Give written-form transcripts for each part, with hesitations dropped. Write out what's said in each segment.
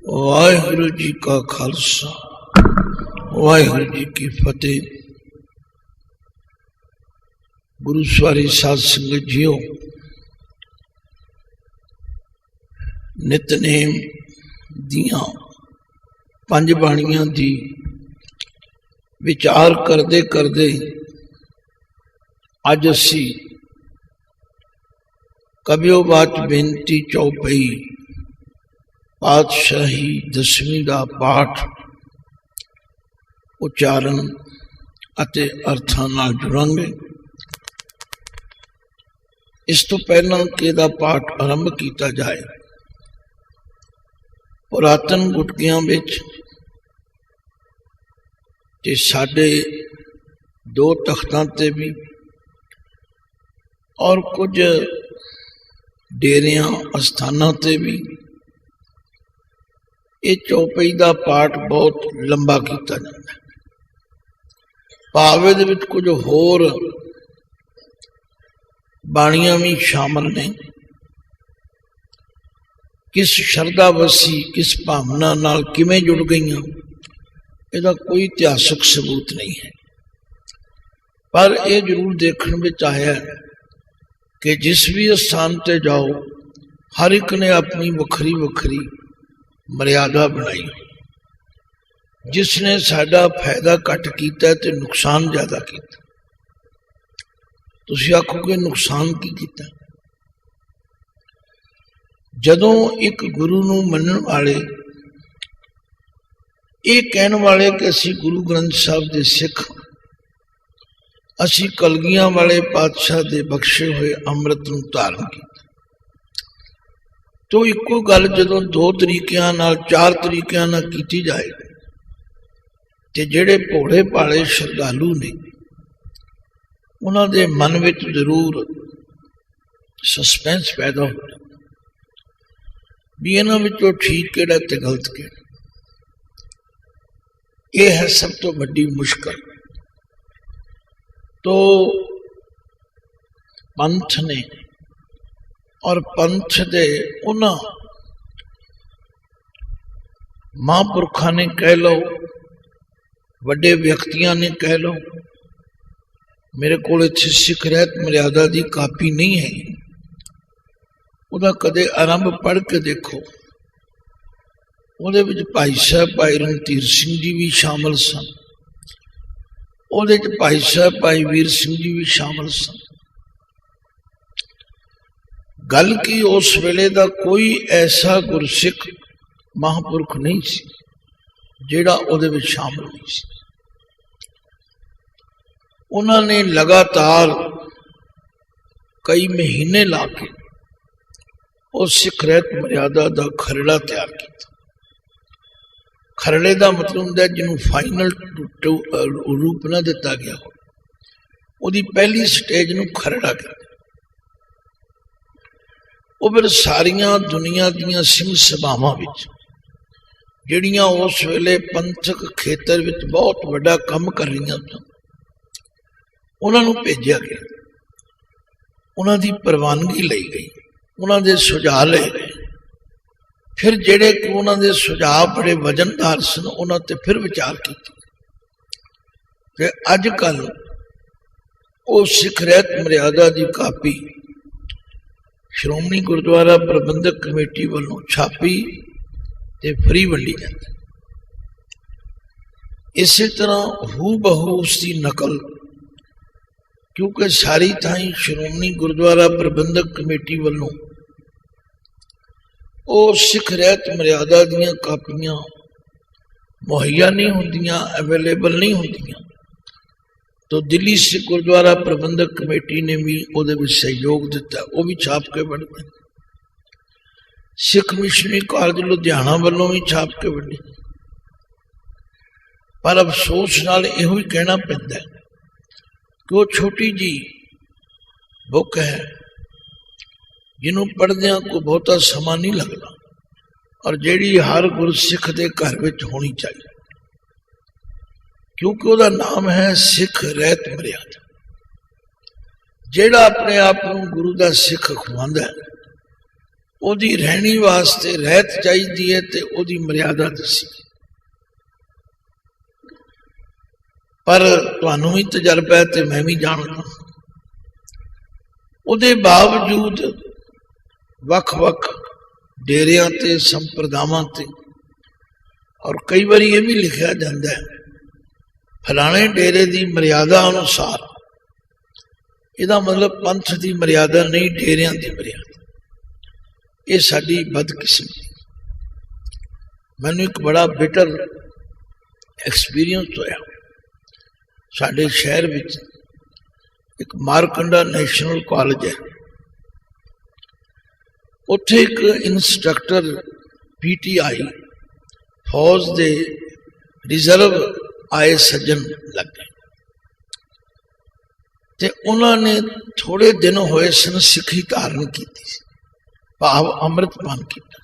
वाहिगुरु जी का खालसा वाहिगुरु जी की फतेह। गुरु सवारी साध संगत जियो, नितनेम दियां पंज बाणियां दी विचार करते करते अज असी कबियो बात बेनती चौपई पातशाही दसवीं का पाठ उच्चारण अते अर्थां नाल जुड़ांगे। इस तो पहला कि दा पाठ आरंभ किया जाए, पुरातन गुटकियां विच ते साडे दो तख्तां ते भी और कुछ डेरियां अस्थानां ते भी ये चौपई का पाठ बहुत लंबा किया जाता है। भाव दे विच कुछ होर बाणियां भी शामिल ने। किस श्रद्धा वसी किस भावना नाल किवें जुड़ गईयां, इसका कोई इतिहासक सबूत नहीं है, पर यह जरूर देखने में आया कि जिस भी स्थान ते जाओ हर एक ने अपनी वखरी वखरी मर्यादा बनाई। जिसने साडा फायदा घट किया ते नुकसान ज्यादा किया। तुसीं आखोगे नुकसान की किया? जदों एक गुरु नूं मनण वाले ये कहने वाले कि असी गुरु ग्रंथ साहब दे सिख, असी कलगियां वाले पातशाह दे बख्शे हुए अमृत नूं धारण किया, तो इको गल जदों दो तरीकों नाल चार तरीकों नाल कीती जाए ते जिहड़े भोले भाले श्रद्धालु ने उन्हां दे मन विच जरूर सस्पेंस पैदा हो जाता भी इन्हां विचों ठीक किहड़ा ते गलत किहड़ा। यह है सब तो बड़ी मुश्किल। तो पंथ ने और पंथ दे उन्हां महापुरखों ने कह लो, वड्डे व्यक्तियां ने कह लो, मेरे को इत्थे सिख रहत मर्यादा की कापी नहीं है, उहदा कदे आरंभ पढ़ के देखो। उहदे विच भाई साहब भाई रणधीर सिंह जी भी शामिल सन, उहदे विच भाई साहब भाई वीर सिंह जी भी शामिल सन। गल की उस वेले दा कोई ऐसा गुरसिख महापुरख नहीं सी जिहड़ा उहदे विच शामिल नहीं सी। उन्होंने लगातार कई महीने ला के उस सिख रहत मर्यादा का खरड़ा तैयार किया। खरड़े का मतलब होंदा जिन्होंने फाइनल रूप ना दिता गया हो, उहदी पहली स्टेज नूं खरड़ा कहते। वो फिर सारिया दुनिया दियां सिंह सभावां विच जिहड़ियां उस वेले पंथक खेतर विच बहुत वड्डा काम कर रही सन, उन्होंने भेजा गया, उन्होंने प्रवानगी ली गई, उन्होंने सुझाव ले गए। फिर जेड़े कि उन्होंने सुझाव बड़े वजनदार सन, उन्होंने फिर विचार किया। अजकल वो सिख रहत मर्यादा की कापी श्रोमणी गुरुद्वारा प्रबंधक कमेटी वालों छापी ते फ्री वंडी जाती। इसी तरह हू बहू उसकी नकल, क्योंकि सारी थाई श्रोमणी गुरुद्वारा प्रबंधक कमेटी वालों वो सिख रहत मर्यादा दियां कापियां मुहैया नहीं होंदियां, अवेलेबल नहीं होंदियां, तो दिल्ली सिख गुरुद्वारा प्रबंधक कमेटी ने भी उहदे विच सहयोग दिता, वो भी छाप के वंडी। सिख मिशनरी कॉलेज लुधियाना वालों भी छाप के वंडी। पर अफसोस नाल इहो ही कहना पैंदा है कि वो छोटी जी बुक है जिन्हों पढ़दियां को बहुता समा नहीं लगता, और जिहड़ी हर गुरसिख के घर में होनी चाहिए, क्योंकि उसका नाम है सिख रहत मर्यादा। जिहड़ा अपने आप को गुरु का सिख अखवांदा है ਉਹਦੀ ਰਹਿਣੀ ਵਾਸਤੇ ਰਹਿਤ ਚਾਹੀਦੀ है तो ਉਹਦੀ ਮਰਿਆਦਾ दसी। पर ਤੁਹਾਨੂੰ भी तजर्बा है तो मैं भी जानदा। ਉਹਦੇ बावजूद ਵੱਖ-ਵੱਖ डेरियां ते संप्रदावां ते और कई बार ये भी लिखा जाता है फलाने डेरे की मर्यादा अनुसार, इसका मतलब पंथ की मर्यादा नहीं, डेरियां की मर्यादा। ये साडी बदकिस्मती। मैनू एक बड़ा बिटर एक्सपीरियंस होया। साडे शहर विच एक मारकंडा नैशनल कॉलेज है, उत्थे एक इंस्ट्रक्टर PTI फौज दे रिजर्व आए सज्जन लग गए ते उन्होंने थोड़े दिन होए सन सिखी धारण की, भाव अमृतपान किया।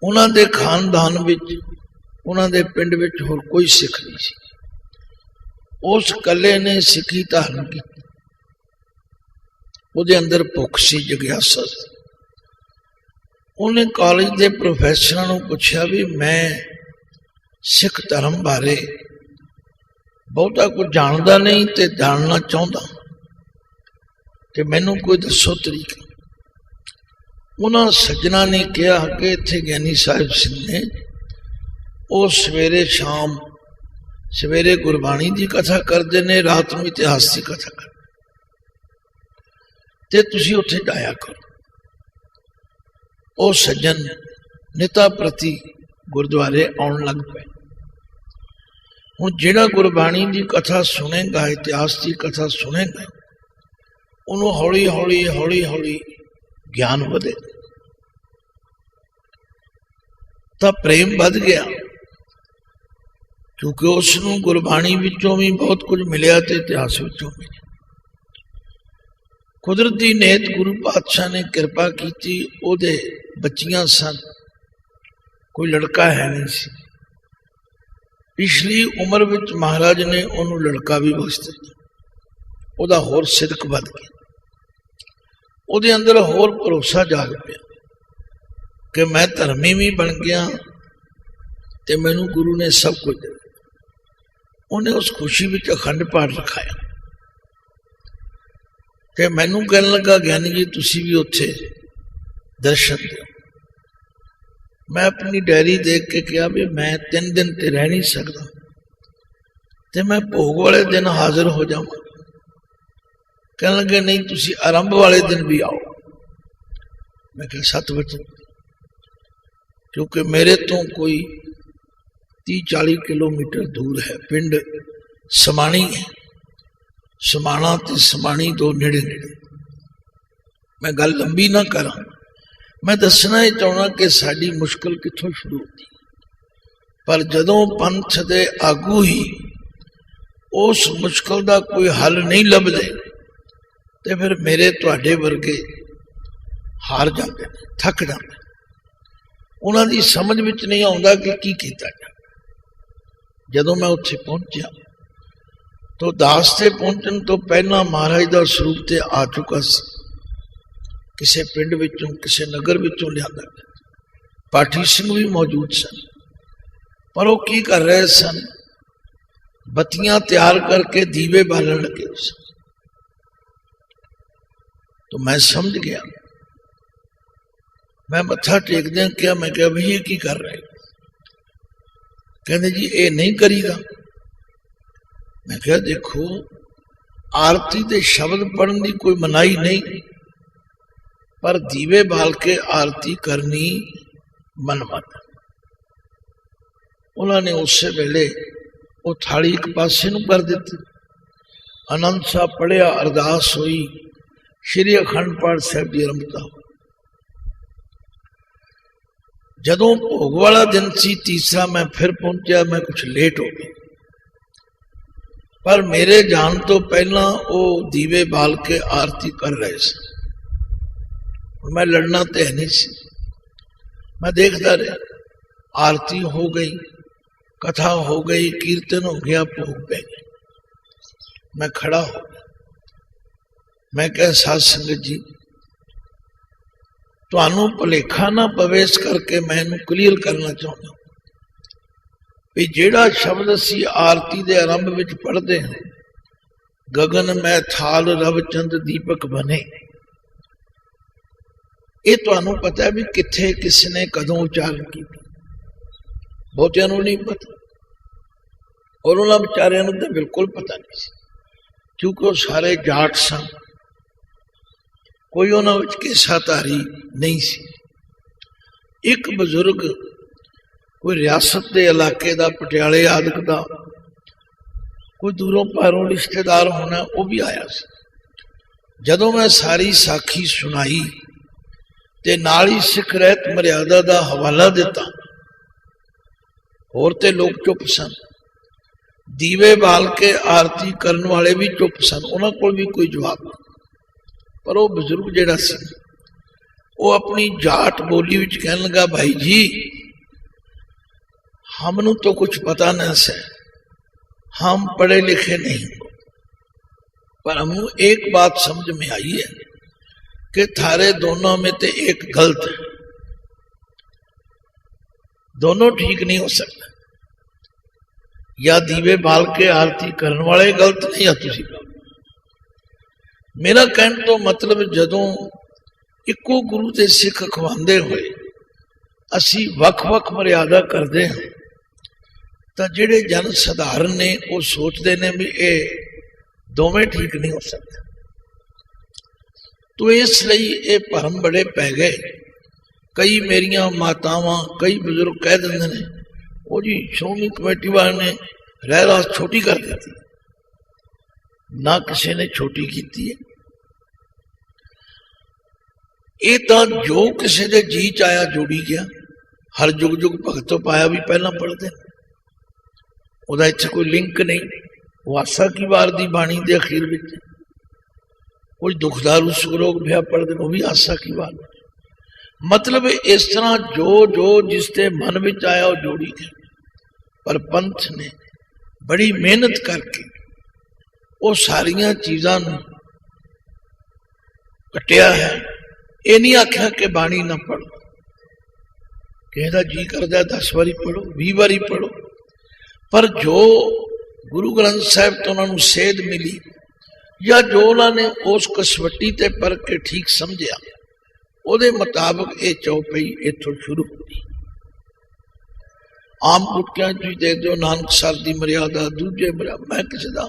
उन्होंने खानदान विच, उन्होंने पिंड विच होर कोई सिख नहीं सी। उस कले ने सिखी धारण की, उहदे अंदर भुख सी, जिग्यासा सी। उन्हें कॉलेज के प्रोफैसर को पूछा भी मैं सिख धर्म बारे बहुता कुछ जानता नहीं तो जानना चाहता, तो मैनू कोई दसो तरीका। उन्होंने सज्जना ने कहा कि इत्थे ज्ञानी साहिब सिंह ने वो सवेरे शाम सवेरे गुरबाणी की कथा करते हैं, रात में इतिहास की कथा करते, तुसीं उत्थे जाया करो। वो सज्जन निता प्रति गुरुद्वारे आउण लग पे। हुण जिहड़ा गुरबाणी की कथा सुनेगा, इतिहास की कथा सुनेगा, उन्होंने हौली हौली हौली हौली ज्ञान वधे, तो प्रेम वध गया, क्योंकि उसनूं गुरबाणी विचों भी बहुत कुछ मिलिया तो इतिहास विचों मिलिया। कुदरती नेत गुरु पातशाह ने कृपा की, ओदे बच्चियां सन, कोई लड़का है नहीं सी। पिछली उम्र विच महाराज ने उन्होंने लड़का भी बख्श दिता, ओदा होर सिदक वध गया, ओदे अंदर होर भरोसा जाग पिया कि मैं धर्मी भी बन गया ते मैनू गुरु ने सब कुछ दिया। उन्हें उस खुशी विच अखंड पाठ रखाया कि मैनू कहन लगा ज्ञानी जी तुसी भी उत्थे दर्शन दो। मैं अपनी डायरी देख के कहा भी मैं 3 दिन ते रह नहीं सकता, ते मैं भोग वाले दिन हाजिर हो जाऊँ। कहने लगे नहीं तुसी आरंभ वाले दिन भी आओ। मैं कहा 7 बजे, क्योंकि मेरे तो कोई 30-40 किलोमीटर दूर है, पिंड समाणी है, समाणा ते समाणी दो नेड़े नेड़े। मैं गल लंबी ना करा, मैं दसना ही चाहना कि साड़ी मुश्किल कितों शुरू होती, पर जदों पंथ दे आगू ही उस मुश्किल का कोई हल नहीं लभदे तो फिर मेरे तुहाडे वर्गे हार जाते, थक जाते। उन्होंने समझ विच नहीं आउंदा कि की कीता जाए। जदों मैं उत्थे पहुंचा तो दास से पहुंचन तो पहला महाराज का स्वरूप ते आ चुका सी, किसी पिंड विचों किसी नगर विचों लिया। पाठी सिंह भी मौजूद सन, पर वो की कर रहे सन, बत्तियां तैयार करके दीवे बालन लगे सन। तो मैं समझ गया, मैं मत्था टेकदे क्या, मैं क्या भी ये की कर रहे? कहते जी ये नहीं करीदा। मैं क्या देखो आरती के शब्द पढ़ने की कोई मनाही नहीं, पर दीवे बाल के आरती करनी मनमत। उन्होंने उस वेले वो थाली एक पासे नूं कर दी, आनंद साहब पढ़िया, अरदास हुई, श्री अखंड पाठ साहब की आरंभता। जदों भोग वाला दिन सी तीसरा, मैं फिर पहुंचा, मैं कुछ लेट हो गया, पर मेरे जान तो पहला वो दीवे बाल के आरती कर रहे थे। मैं लड़ना तो है नहीं सी, मैं देखता रहा। आरती हो गई, कथा हो गई, कीर्तन हो गया, भोग पै गए। मैं खड़ा हो गया, मैं कह साध संगत जी ਤੁਹਾਨੂੰ ਭੁਲੇਖਾ ਨਾ ਪਵੇ, ਇਸ ਕਰਕੇ ਮੈਂ ਇਹਨੂੰ ਕਲੀਅਰ ਕਰਨਾ ਚਾਹੁੰਦਾ ਵੀ ਜਿਹੜਾ ਸ਼ਬਦ ਅਸੀਂ ਆਰਤੀ ਦੇ ਆਰੰਭ ਵਿੱਚ ਪੜ੍ਹਦੇ ਹਾਂ, ਗगन मैं थाल रव चंद दीपक बने, ये ਤੁਹਾਨੂੰ पता है भी किथे किसने कदों उच्चारण किया, बहुतियां नूं नहीं पता और उन्होंने बेचारियां नूं तां बिल्कुल पता नहीं सी, क्योंकि वो सारे जाट सन, कोई उन्हां विच केसाधारी नहीं सी। एक बजुर्ग कोई रियासत के इलाके का, पटियाले आदि का, कोई दूरों पारों रिश्तेदार होना, वो भी आया सी। जदों मैं सारी साखी सुनाई ते नाल ही सिख रहत मर्यादा का हवाला दिता, होर ते लोग चुप सन, दीवे बाल के आरती करने वाले भी चुप सन, उन्हां कोल भी कोई जवाब नहीं। पर वो बजुर्ग जिहड़ा सी वो अपनी जाट बोली विच कहन लगा, भाई जी हमनू तो कुछ पता न से, हम पढ़े लिखे नहीं, पर हम एक बात समझ में आई है कि थारे दोनों में तो एक गलत है, दोनों ठीक नहीं हो सकता। या दीवे बाल के आरती करने वाले गलत नहीं, या तुसी गलत। मेरा कहने तो मतलब जदों इको गुरु के सिख अखवांदे हुए असी वख-वख मर्यादा करते हैं, तो जिहड़े जन सधारण ने वो सोचते ने भी ये दोवें ठीक नहीं हो सकते। तो इसलिए ये भरम बड़े पै गए। कई मेरिया मातावां, कई बुजुर्ग कह देंगे ने, वो जी श्रोमणी कमेटी वाले ने रहरास छोटी कर दी थी, ना किसी ने छोटी की है। ये तो जो किसी के जी च आया जोड़ी गया, हर जुग जुग भगत तो पाया भी पहला पढ़ते, ਉਹਦਾ ਇੱਥੇ कोई लिंक नहीं। वासा की वार दी बाणी दे अखीर विच कोई दुखदारू सुरोग भया पढ़ते, वो भी आसा की वार। मतलब इस तरह जो जो जिसके मन विच आया वो जोड़ी गए। पर पंथ ने बड़ी मेहनत करके वो सारिया चीज़ां नूं कटिया है। ये नहीं आख्या कि बाणी ना पढ़ो, किसी का जी करता 10 बारी पढ़ो, 20 बारी पढ़ो, पर जो गुरु ग्रंथ साहिब तो उन्होंने सेध मिली या जो उन्होंने उस कसवट्टी ते पर के ठीक समझिया, उहदे मुताबिक ये चौपाई इथों शुरू हुई। आम गुटकियां तुसीं देखदे हो नानक साहब की मर्यादा, दूजे मर्यादा। मैं किसी का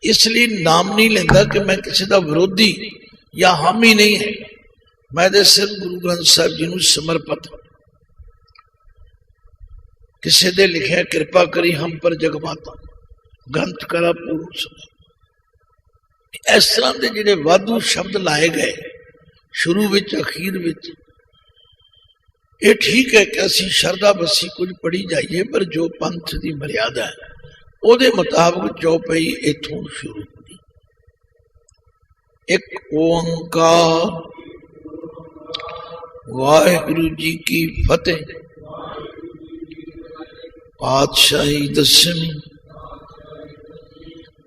इसलिए नाम नहीं लेंदा कि मैं किसी का विरोधी या हामी नहीं है, मैं तो सिर्फ गुरु ग्रंथ साहिब जी नूं समर्पित। किसी दे लिखिया कृपा करी हम पर जगमाता, ग्रंथ करा पूर्ण समय। इस तरह के जिहड़े वाधू शब्द लाए गए शुरू विच अखीर विच, ये ठीक है कि असी शरदा बसी कुछ पढ़ी जाइए, पर जो पंथ की मर्यादा है उहदे मुताबिक चौपाई इथों शुरू हुई। एक ओंकार, वाहिगुरु जी की फतेह। पातशाही दसवीं,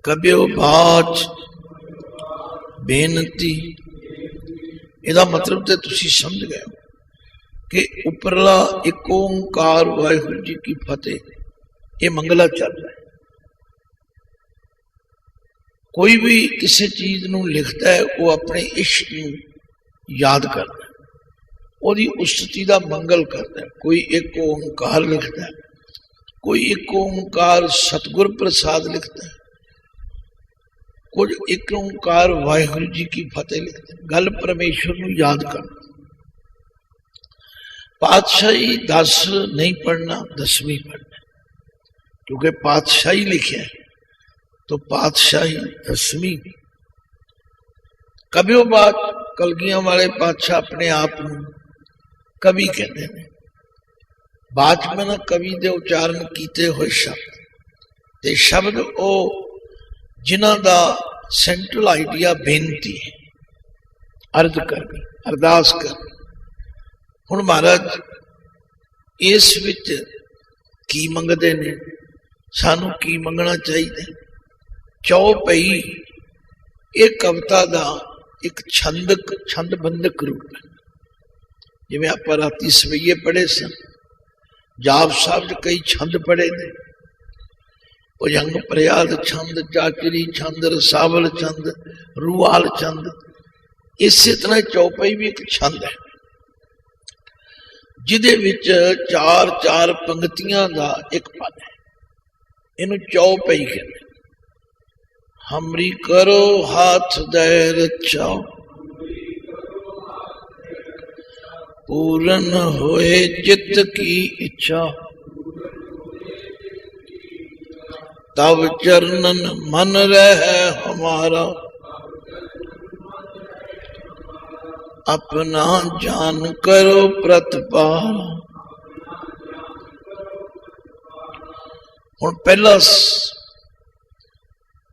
कबियो बाच बेनती। इहदा मतलब तो तुसी समझ गए हो कि उपरला एक ओंकार वाहिगुरु जी की फतेह, ये मंगला चल रहा है। कोई भी किसी चीज नूं लिखता है वो अपने इश्क नूं याद करता है, ओदी उस्तति दा मंगल करता है। कोई एक ओंकार लिखता है, कोई एक ओंकार सतगुर प्रसाद लिखता है, कोई एक ओंकार वाहिगुरु जी की फतेह लिखता है। गल परमेश्वर नूं याद करना। पातशाही 10 नहीं पढ़ना, 10वीं पढ़ना, क्योंकि पातशाही लिखे है तो पातशाही 10वीं। कबियो बात, कलगियां वाले पातशाह अपने आप नूं कवि कहते हैं। बात में ना कवि दे उच्चारण किए हुए शब्द ते शब्द ओ जिन्हां दा सेंट्रल आइडिया बेनती है, अर्ज करनी, अरदास करनी। हुण महाराज इस विच की मंगदे ने, सानू की मंगना चाहिए। चौपाई एक कविता का एक छंदबंधक रूप है। जिवें आपां राती सवैये पढ़े सन, जाप साहब कई छंद पढ़े ने, भुजंग प्रयाद छंद, चाचरी छंद, रसावल छंद, रूआल छंद। इसी तरह चौपाई भी एक छंद है जिदे विच चार चार पंक्तियां का एक पद है। इनू चौपाई कहते। हमरी करो हाथ दे रक्षा, पूरन होए चित्त की इच्छा, तब चरणन मन रहे हमारा, अपना जान करो प्रतिपाल। हुण पहला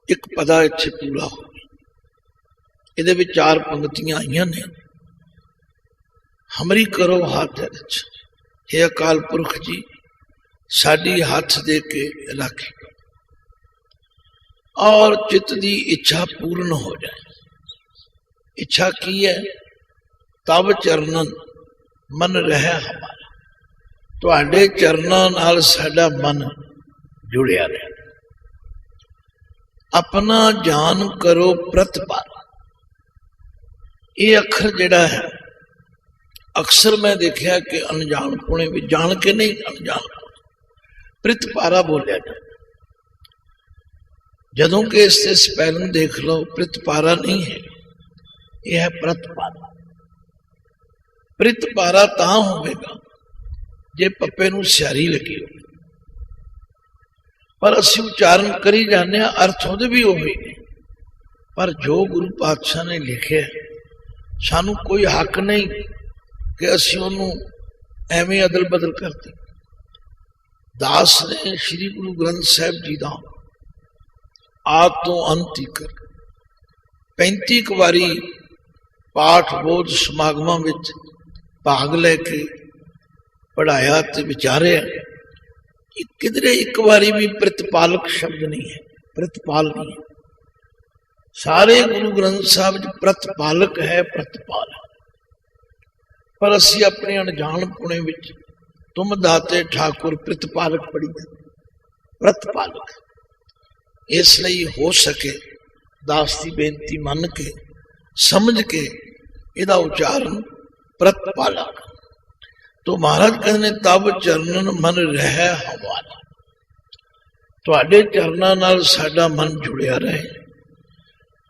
एक पदा इत्थे पूरा हो गया। इहदे विच चार पंक्तियां आईयां ने। हमरी करो हाथ रच, हे अकाल पुरख जी साडी हाथ दे के राखी और चित्त दी इच्छा पूर्ण हो जाए। इच्छा की है? तब चरणन मन रहे हमारा, तुहाडे चरनां नाल साडा मन जुड़िया रहे। अपना जान करो प्रतिपाल। ये अखर जिहड़ा है अक्सर मैं देखा कि अनजान पुणे भी, जान के नहीं अनजान प्रतिपारा बोलिया जाता। जदों के इससे स्पैलिंग देख लो, प्रतिपारा नहीं है, यह है प्रतिपाला। प्रतिपारा तां होवेगा जे पप्पे नूं स्यारी लगी हो, पर असीं उच्चारण करी जाने, अर्थ उहदे भी उही ने। पर जो गुरु पातशाह ने लिखे सानू कोई हक नहीं कि असीं उहनूं एवें अदल बदल करते। दास ने श्री गुरु ग्रंथ साहिब जी का आद तो अंत तक 35 वारी पाठ बोध समागमां विच भाग लेके पढ़ाया ते विचारिया कि किधरे एक बारी भी प्रतिपालक शब्द नहीं है, प्रतिपाल नहीं है। सारे गुरु ग्रंथ साहब च प्रतिपालक है, प्रतिपाल है। पर असी अपने अनजान पुणे विच तुम दाते ठाकुर प्रतिपालक पढ़ी जाते, प्रतिपालक। इसलिए हो सके दास की बेनती मन के समझ के इहदा उच्चारण प्रतिपालक। तो महाराज कहने तब चरणन मन रहे हवाला, तुहाडे चरनां नाल साडा मन जुड़िया रहे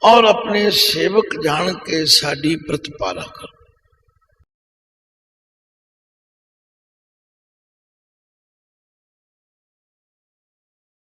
और अपने सेवक जान के साडी प्रतिपाला कर।